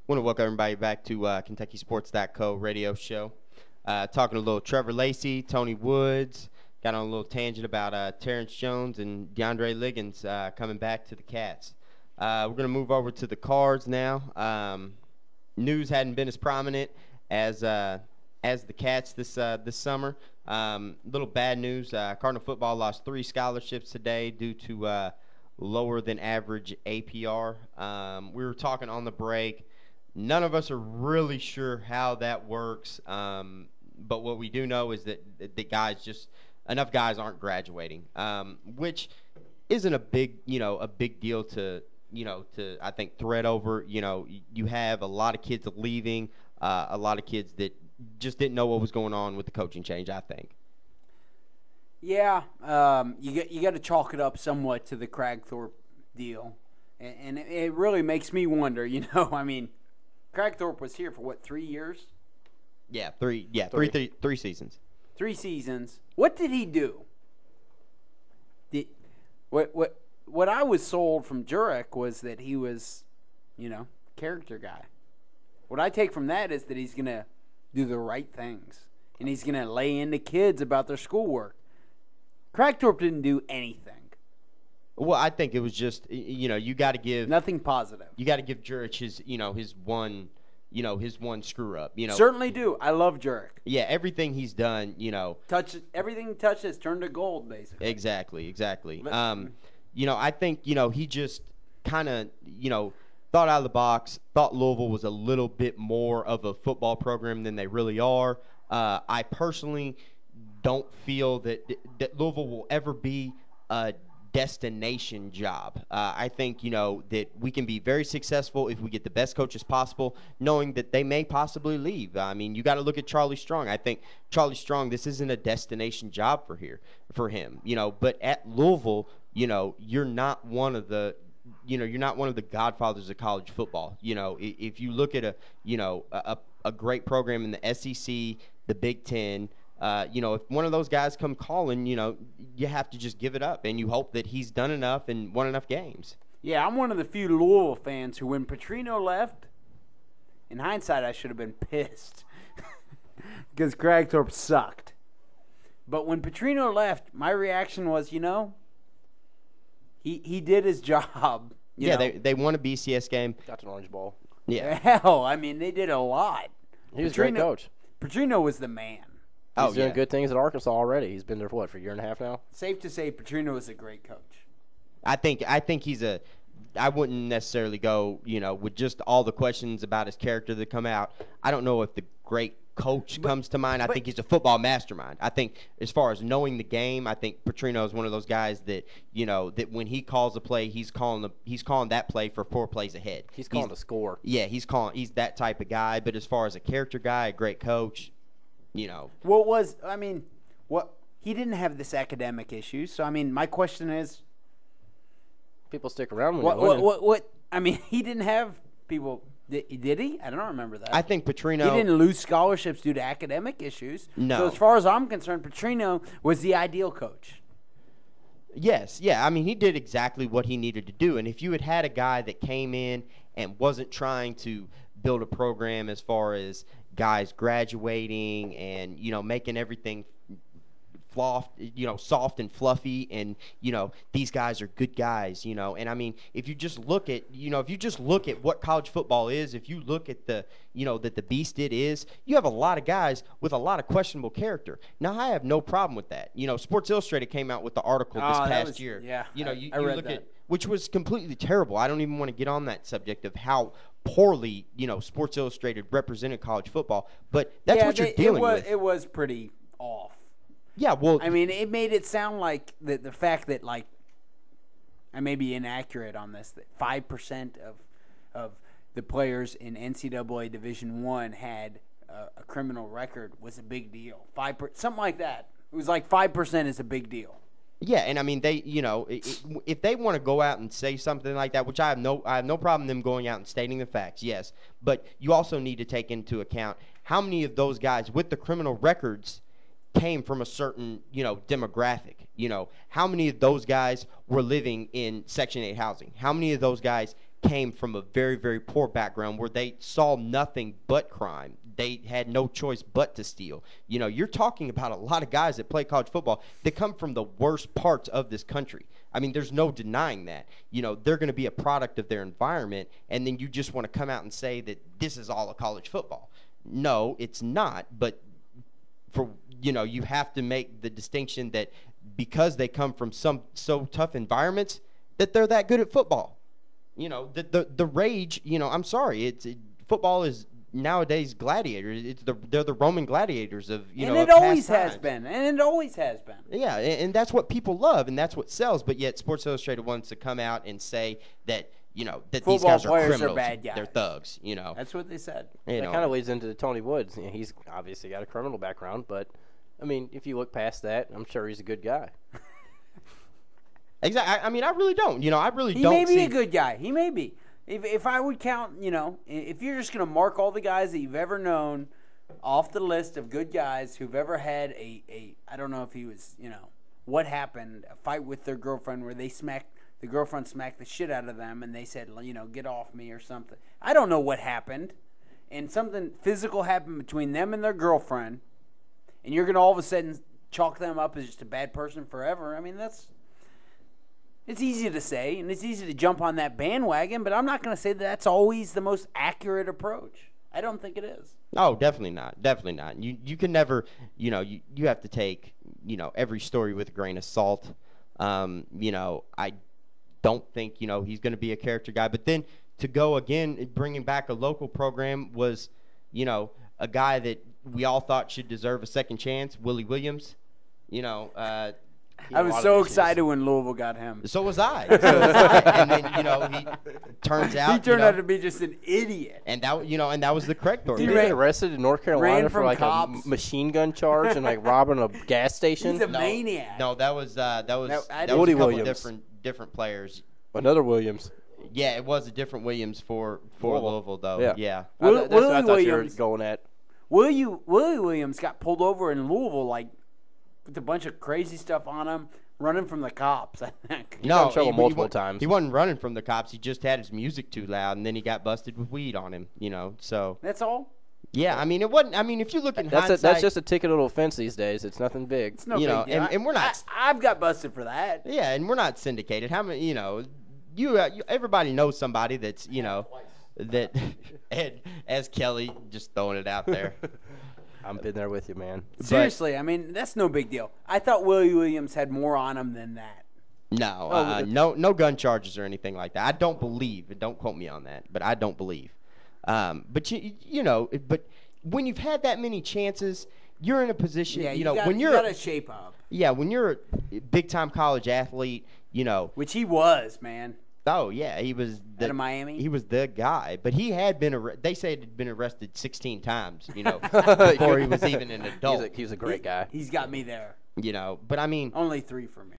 Want to welcome everybody back to KentuckySports.co radio show. Talking a little Trevor Lacey, Tony Woods. Got on a little tangent about Terrence Jones and DeAndre Liggins coming back to the Cats. We're going to move over to the Cards now. News hadn't been as prominent as the Cats this summer. Little bad news. Cardinal Football lost 3 scholarships today due to lower than average APR. We were talking on the break. None of us are really sure how that works, but what we do know is that enough guys aren't graduating, which isn't a big deal to I think thread over. You have a lot of kids leaving, a lot of kids that just didn't know what was going on with the coaching change, I think. Yeah, you got to chalk it up somewhat to the Cragthorpe deal, and it really makes me wonder. I mean, Cragthorpe was here for what, 3 years? Yeah, three seasons. 3 seasons. What did he do? What I was sold from Jurek was that he was, character guy. What I take from that is that he's gonna do the right things, and he's gonna lay into kids about their schoolwork. Cragthorpe didn't do anything. Well, I think it was just, you got to give nothing positive. You got to give Jurich his one screw up. Certainly do. I love Jurek. Yeah, everything he's done. Everything touches turned to gold, basically. Exactly. I think he just kind of thought out of the box. Thought Louisville was a little bit more of a football program than they really are. I personally don't feel that Louisville will ever be a destination job. I think, that we can be very successful if we get the best coaches possible, knowing that they may possibly leave. I mean, you got to look at Charlie Strong. I think Charlie Strong, this isn't a destination job for him, but at Louisville, you're not one of the godfathers of college football. If you look at a great program in the SEC, the Big Ten, if one of those guys come calling, you have to just give it up, and you hope that he's done enough and won enough games. Yeah, I'm one of the few Louisville fans who, when Petrino left, in hindsight, I should have been pissed because Cragthorpe sucked. But when Petrino left, my reaction was, he did his job. They won a BCS game. Got an Orange Bowl. Yeah. Hell, I mean, they did a lot. He was a great coach. Petrino was the man. He's doing good things at Arkansas already. He's been there for a year and a half now? Safe to say Petrino is a great coach. I think I wouldn't necessarily go, with just all the questions about his character that come out. I don't know if the great coach comes to mind. I think he's a football mastermind. I think as far as knowing the game, I think Petrino is one of those guys that, that when he calls a play, he's calling that play for 4 plays ahead. He's calling the score. Yeah, he's that type of guy. But as far as a character guy, a great coach, he didn't have this academic issue. So, my question is, people stick around when he didn't have people. Did he? I don't remember that. I think Petrino. He didn't lose scholarships due to academic issues. No. So as far as I'm concerned, Petrino was the ideal coach. Yes, yeah. He did exactly what he needed to do. And if you had a guy that came in and wasn't trying to build a program as far as guys graduating and, making everything soft and fluffy, and these guys are good guys, and if you just look at what college football is, if you look at the that the beast it is, you have a lot of guys with a lot of questionable character. Now, I have no problem with that. Sports Illustrated came out with the article this past year. Yeah, I read look that. at, which was completely terrible. I don't even want to get on that subject of how poorly Sports Illustrated represented college football, but that's what you're dealing with. It was pretty off. Yeah, well, it made it sound like the fact that, like, I may be inaccurate on this, that 5% of the players in NCAA Division I had a criminal record was a big deal. Something like that. It was like 5% is a big deal. Yeah, and they, if they want to go out and say something like that, which I have no problem them going out and stating the facts, yes, but you also need to take into account how many of those guys with the criminal records came from a certain, demographic. How many of those guys were living in Section 8 housing? How many of those guys came from a very, very poor background where they saw nothing but crime. They had no choice but to steal. You know, you're talking about a lot of guys that play college football that come from the worst parts of this country. I mean, there's no denying that. You know, they're going to be a product of their environment, and then you just want to come out and say that this is all of college football. No, it's not. But for, you know, you have to make the distinction that because they come from some so tough environments that they're that good at football. You know, the rage, you know, I'm sorry, football is nowadays gladiators. They're the Roman gladiators of, you know, and it always has been. And it always has been. Yeah, and that's what people love, and that's what sells. But yet Sports Illustrated wants to come out and say that, you know, that these guys are criminals. Are bad guys. They're thugs, you know. That's what they said. That kind of leads into Tony Woods. You know, he's obviously got a criminal background, but, I mean, if you look past that, I'm sure he's a good guy. Exactly. I mean, I really don't. You know, I really don't. He may be a good guy. He may be. If I would count, you know, if you're just going to mark all the guys that you've ever known off the list of good guys who've ever had I don't know if he was, you know, what happened, a fight with their girlfriend where the girlfriend smacked the shit out of them and they said, you know, get off me or something. I don't know what happened. And something physical happened between them and their girlfriend. And you're going to all of a sudden chalk them up as just a bad person forever. I mean, it's easy to say, and it's easy to jump on that bandwagon, but I'm not going to say that's always the most accurate approach. I don't think it is. Oh, definitely not. Definitely not. You can never, you know, you have to take, you know, every story with a grain of salt. You know, I don't think, you know, he's going to be a character guy. But then to go again, bringing back a local program was, you know, a guy that we all thought should deserve a second chance, Willie Williams. You know, I was so excited when Louisville got him. So was I. And then, you know, he turns out. He turned out to be just an idiot. And that, you know, and that was the correct story. He got arrested in North Carolina for like a machine gun charge and like robbing a gas station. He's a maniac. No, that was a Woody couple Williams. different players. Another Williams. Yeah, it was a different Williams for Louisville though. Yeah. That's what I thought you were going at. Willie Williams got pulled over in Louisville like with a bunch of crazy stuff on him, running from the cops, I think. He got in trouble multiple times. He wasn't running from the cops. He just had his music too loud, and then he got busted with weed on him, you know. So that's all? Yeah, I mean, it wasn't. I mean, if you look in hindsight. That's just a ticketed offense these days. It's nothing big. It's no big deal. And we're not. I've got busted for that. Yeah, and we're not syndicated. How many, you know, everybody knows somebody that's, you know, that, as Kelly, just throwing it out there. I've been there with you, man. Seriously, I mean, that's no big deal. I thought Willie Williams had more on him than that. No, no gun charges or anything like that. I don't believe. Don't quote me on that, but I don't believe. But you know, but when you've had that many chances, you're in a position. Yeah, you know, when you got to shape up. Yeah, when you're a big time college athlete, you know, which he was, man. Oh yeah, he was out of Miami. He was the guy, but he had been. They say he'd been arrested 16 times. You know, before he was even an adult. He's a great guy. He's got me there. You know, but I mean, only 3 for me.